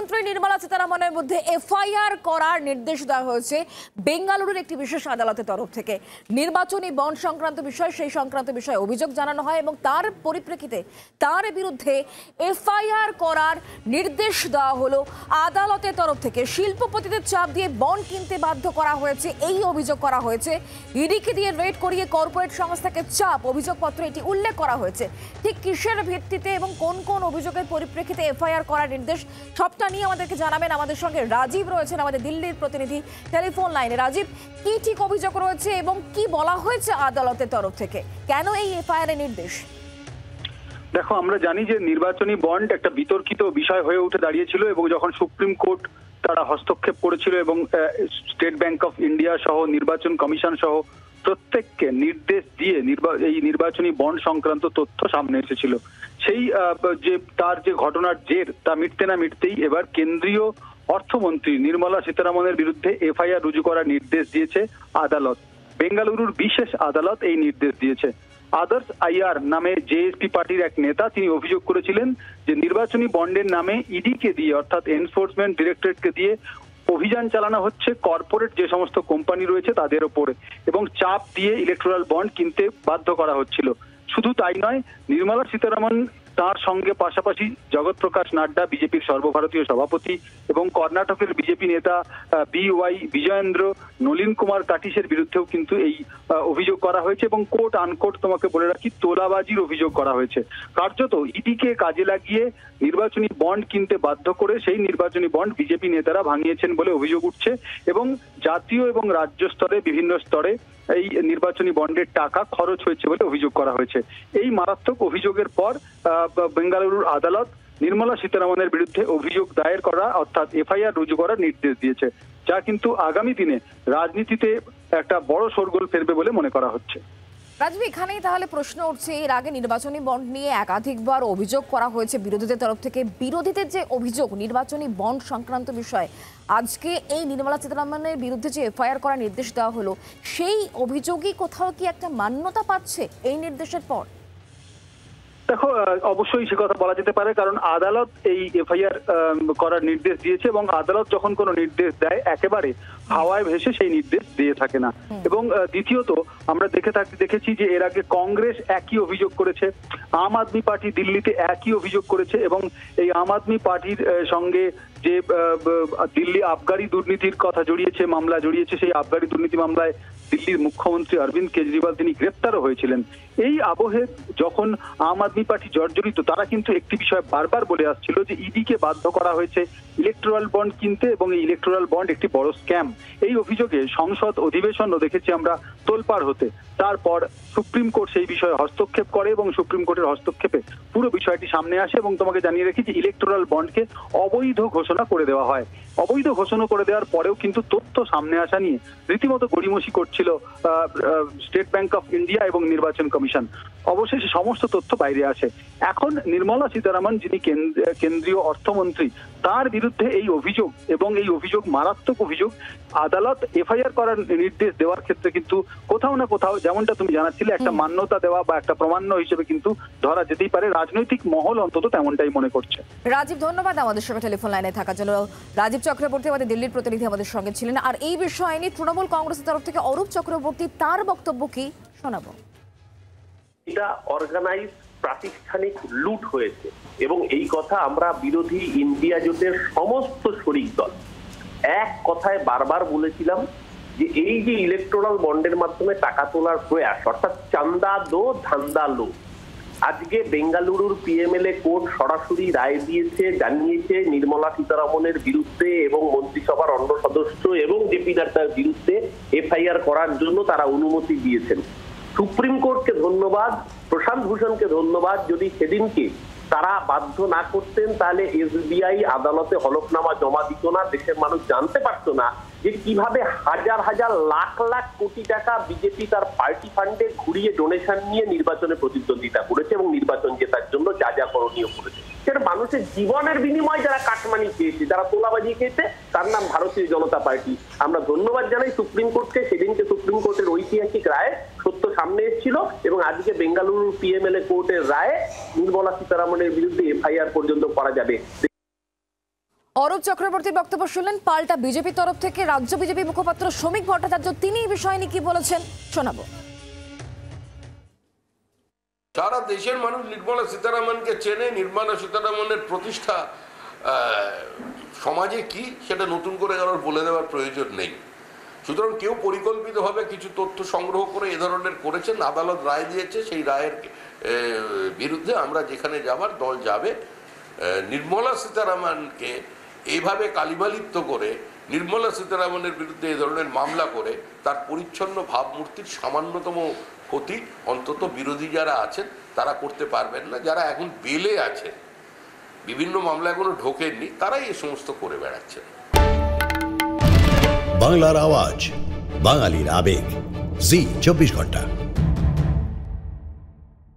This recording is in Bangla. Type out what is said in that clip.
অর্থমন্ত্রী নির্মলা সীতারামনের মধ্যে এফআইআর করার নির্দেশ দেওয়া হয়েছে বেঙ্গালুরুর একটি বিশেষ আদালতের তরফ থেকে। নির্বাচনী বন্ড সংক্রান্ত বিষয়, সেই সংক্রান্ত বিষয়ে অভিযোগ জানানো হয় এবং তার পরিপ্রেক্ষিতে তার বিরুদ্ধে এফআইআর করার নির্দেশ দেওয়া হলো আদালতের তরফ থেকে। শিল্পপতিদের চাপ দিয়ে বন্ড কিনতে বাধ্য করা হয়েছে, এই অভিযোগ করা হয়েছে। ইডিকে দিয়ে রেড করিয়ে কর্পোরেট সংস্থাকে চাপ, অভিযোগপত্রে এটি উল্লেখ করা হয়েছে। ঠিক কিসের ভিত্তিতে এবং কোন কোন অভিযোগের পরিপ্রেক্ষিতে এফআইআর করার নির্দেশ, সবটা নিয়ে আমাদেরকে জানাবেন। আমাদের সঙ্গে রাজীব রয়েছেন, আমাদের দিল্লির প্রতিনিধি, টেলিফোন লাইনে। রাজীব, কি ঠিক অভিযোগ রয়েছে এবং কি বলা হয়েছে আদালতের তরফ থেকে, কেন এই এফআইআর এর নির্দেশ? দেখো, আমরা জানি যে নির্বাচনী বন্ড একটা বিতর্কিত বিষয় হয়ে উঠে দাঁড়িয়েছিল এবং যখন সুপ্রিম কোর্ট তারা হস্তক্ষেপ করেছিল এবং স্টেট ব্যাংক অফ ইন্ডিয়া সহ নির্বাচন কমিশন সহ প্রত্যেককে নির্দেশ দিয়ে এই নির্বাচনী বন্ড সংক্রান্ত তথ্য সামনে এসেছিল, সেই তার যে ঘটনার জের তা মিটতে না মিটতেই এবার কেন্দ্রীয় অর্থমন্ত্রী নির্মলা সীতারামনের বিরুদ্ধে এফআইআর রুজু করার নির্দেশ দিয়েছে আদালত। বেঙ্গালুরুর বিশেষ আদালত এই নির্দেশ দিয়েছে। আদার্স আইআর নামে জেএসপি পার্টির এক নেতা তিনি অভিযোগ করেছিলেন যে নির্বাচনী বন্ডের নামে ইডিকে দিয়ে অর্থাৎ এনফোর্সমেন্ট ডিরেক্টরেটকে দিয়ে অভিযান চালানো হচ্ছে কর্পোরেট যে সমস্ত কোম্পানি রয়েছে তাদের ওপরে এবং চাপ দিয়ে ইলেকট্রাল বন্ড কিনতে বাধ্য করা হচ্ছিল। শুধু তাই নয়, নির্মলা সীতারামন তার সঙ্গে পাশাপাশি জগৎ প্রকাশ নাড্ডা বিজেপির সর্বভারতীয় সভাপতি এবং কর্ণাটকের বিজেপি নেতা বিওয়াই বিজয়েন্দ্র, নলিন কুমার কাটিসের বিরুদ্ধেও কিন্তু এই অভিযোগ করা হয়েছে এবং কোট আনকোট তোমাকে বলে রাখি তোলাবাজির অভিযোগ করা হয়েছে। কার্যত ইডিকে কাজে লাগিয়ে নির্বাচনী বন্ড কিনতে বাধ্য করে সেই নির্বাচনী বন্ড বিজেপি নেতারা ভাঙিয়েছেন বলে অভিযোগ উঠছে এবং জাতীয় এবং রাজ্য স্তরে বিভিন্ন স্তরে এই নির্বাচনী বন্ডের টাকা খরচ হয়েছে বলে অভিযোগ করা হয়েছে। এই মারাত্মক অভিযোগের পর বেঙ্গালুরুর আদালত নির্মলা সীতারামনের বিরুদ্ধে অভিযোগ দায়ের করা অর্থাৎ এফআইআর রুজু করার নির্দেশ দিয়েছে, যা কিন্তু আগামী দিনে রাজনীতিতে একটা বড় শোরগোল ফেলবে বলে মনে করা হচ্ছে। রাজীব, এখানেই তাহলে প্রশ্ন উঠছে, এর আগে নির্বাচনী বন্ড নিয়ে একাধিকবার অভিযোগ করা হয়েছে বিরোধীদের তরফ থেকে। বিরোধীদের যে অভিযোগ নির্বাচনী বন্ড সংক্রান্ত বিষয়, আজকে এই নির্মলা সীতারামনের বিরুদ্ধে যে এফআইআর করার নির্দেশ দেওয়া হলো, সেই অভিযোগই কোথাও কি একটা মান্যতা পাচ্ছে এই নির্দেশের পর? দেখো, অবশ্যই সে কথা বলা যেতে পারে, কারণ আদালত এই এফআইআর করার নির্দেশ দিয়েছে এবং আদালত যখন কোনো নির্দেশ দেয় একেবারে হাওয়ায় ভেসে সেই নির্দেশ দিয়ে থাকে না। এবং দ্বিতীয়ত আমরা দেখেছি যে এর আগে কংগ্রেস একই অভিযোগ করেছে, আম আদমি পার্টি দিল্লিতে একই অভিযোগ করেছে এবং এই আম আদমি পার্টির সঙ্গে যে দিল্লি আবগারি দুর্নীতির কথা জড়িয়েছে, মামলা জড়িয়েছে, সেই আবগারি দুর্নীতি মামলায় দিল্লির মুখ্যমন্ত্রী অরবিন্দ কেজরিওয়াল তিনি গ্রেপ্তারও হয়েছিলেন। এই আবহে যখন আম আদমি পার্টি জর্জরিত, তারা কিন্তু একটি বিষয় বারবার বলে আসছিল যে ইডিকে বাধ্য করা হয়েছে ইলেকট্রাল বন্ড কিনতে এবং এই ইলেকট্রাল বন্ড একটি বড় স্ক্যাম। এই অভিযোগে সংসদ অধিবেশনও দেখেছি আমরা তোলপাড় হতে। তারপর সুপ্রিম কোর্ট সেই বিষয়ে হস্তক্ষেপ করে এবং সুপ্রিম কোর্টের হস্তক্ষেপে পুরো বিষয়টি সামনে আসে এবং তোমাকে জানিয়ে রেখি যে ইলেকট্রাল বন্ডকে অবৈধ ঘোষণা করে দেওয়া হয়। অবৈধ ঘোষণা করে দেওয়ার পরেও কিন্তু তথ্য সামনে আসা নিয়ে রীতিমতো গড়িমসি করছিল স্টেট ব্যাংক অফ ইন্ডিয়া এবং নির্বাচন কমিশন। অবশেষে সমস্ত তথ্য বাইরে আসে। এখন নির্মলা সীতারামন যিনি কেন্দ্রীয় অর্থমন্ত্রী, তার বিরুদ্ধে এই অভিযোগ এবং এই অভিযোগ মারাত্মক অভিযোগ। আদালত এফআইআর করার নির্দেশ দেওয়ার ক্ষেত্রে কিন্তু কোথাও না কোথাও, যেমনটা তুমি জানাচ্ছিলে, একটা মান্যতা দেওয়া বা একটা প্রমাণ্য হিসেবে কিন্তু ধরা যেতেই পারে। রাজনৈতিক মহল অন্তত তেমনটাই মনে করছে। রাজীব, ধন্যবাদ আমাদের সঙ্গে টেলিফোন লাইনে থাকার জন্য। রাজীব চক্রবর্তী আমাদের দিল্লির প্রতিনিধি আমাদের সঙ্গে ছিলেন। আর এই বিষয় নিয়ে তৃণমূল কংগ্রেসের তরফ থেকে অরূপ চক্রবর্তী, তার বক্তব্য কি শোনাবো। এটা অর্গানাইজ প্রাতিষ্ঠানিক লুট হয়েছে এবং এই কথা আমরা বিরোধী ইন্ডিয়া জোটের সমস্ত শরিক দল এক কথায় বারবার বলেছিলাম যে এই যে ইলেকট্রাল বন্ডের মাধ্যমে টাকা তোলার প্রয়াস, অর্থাৎ চান্দা দো ধান্দা লো, আজকে বেঙ্গালুরুর পিএমএলএ কোর্ট সরাসরি রায় দিয়েছে, জানিয়েছে নির্মলা সীতারামনের বিরুদ্ধে এবং মন্ত্রিসভার অন্য সদস্য এবং জেপি নাড্ডার বিরুদ্ধে এফআইআর করার জন্য তারা অনুমতি দিয়েছেন। সুপ্রিম কোর্টকে ধন্যবাদ, প্রশান্ত ভূষণকে ধন্যবাদ। যদি সেদিনকে তারা বাধ্য না করতেন তাহলে এসবিআই আদালতে হলফনামা জমা দিত না, দেশের মানুষ জানতে পারতো না যে কিভাবে হাজার হাজার লাখ লাখ কোটি টাকা বিজেপি তার পার্টি ফান্ডে ঘুরিয়ে ডোনেশন নিয়ে নির্বাচনে প্রতিদ্বন্দ্বিতা করেছে এবং নির্বাচন জেতার জন্য যা যা করণীয় করেছে। সেটা মানুষের জীবনের বিনিময়ে যারা কাটমানি খেয়েছে, যারা তোলাবাজি খেয়েছে, তার নাম ভারতীয় জনতা পার্টি। আমরা ধন্যবাদ জানাই সুপ্রিম কোর্টকে। সেদিনকে সুপ্রিম কোর্টের ঐতিহাসিক রায় সত্য সামনে এসেছিল এবং আজকে বেঙ্গালুরু পিএমএলএ কোর্টের রায়ে নির্মলা সীতারামনের বিরুদ্ধে এফআইআর পর্যন্ত করা যাবে। অরূপ চক্রবর্তীর বক্তব্য শুনলেন। পাল্টা বিজেপি তরফ থেকে রাজ্য বিজেপি মুখপাত্র শ্রমিক ভট্টাচার্য তিনি এই বিষয় নিয়ে কি বলেছেন শোনাবো। সারা দেশের মানুষ নির্মলা সীতারামনকে চেনে। নির্মলা সীতারামনের প্রতিষ্ঠা সমাজে কি সেটা নতুন করে কারোর বলে দেওয়ার প্রয়োজন নেই। সুতরাং কেউ পরিকল্পিতভাবে কিছু তথ্য সংগ্রহ করে এ ধরনের করেছেন, আদালত রায় দিয়েছে, সেই রায়ের বিরুদ্ধে আমরা যেখানে যাবার দল যাবে। নির্মলা সীতারামনকে এইভাবে কালিমালিপ্ত করে, নির্মলা সীতারামনের বিরুদ্ধে এ ধরনের মামলা করে তার পরিচ্ছন্ন ভাবমূর্তির সামান্যতম ক্ষতি অন্তত বিরোধী যারা আছেন তারা করতে পারবেন না। যারা এখন বেলে আছেন, বিভিন্ন মামলা এখনো ঢোকেননি, তারাই এ সমস্ত করে বেড়াচ্ছেন। বাংলার আওয়াজ, বাঙালির আবেগ, জি 24 ঘন্টা।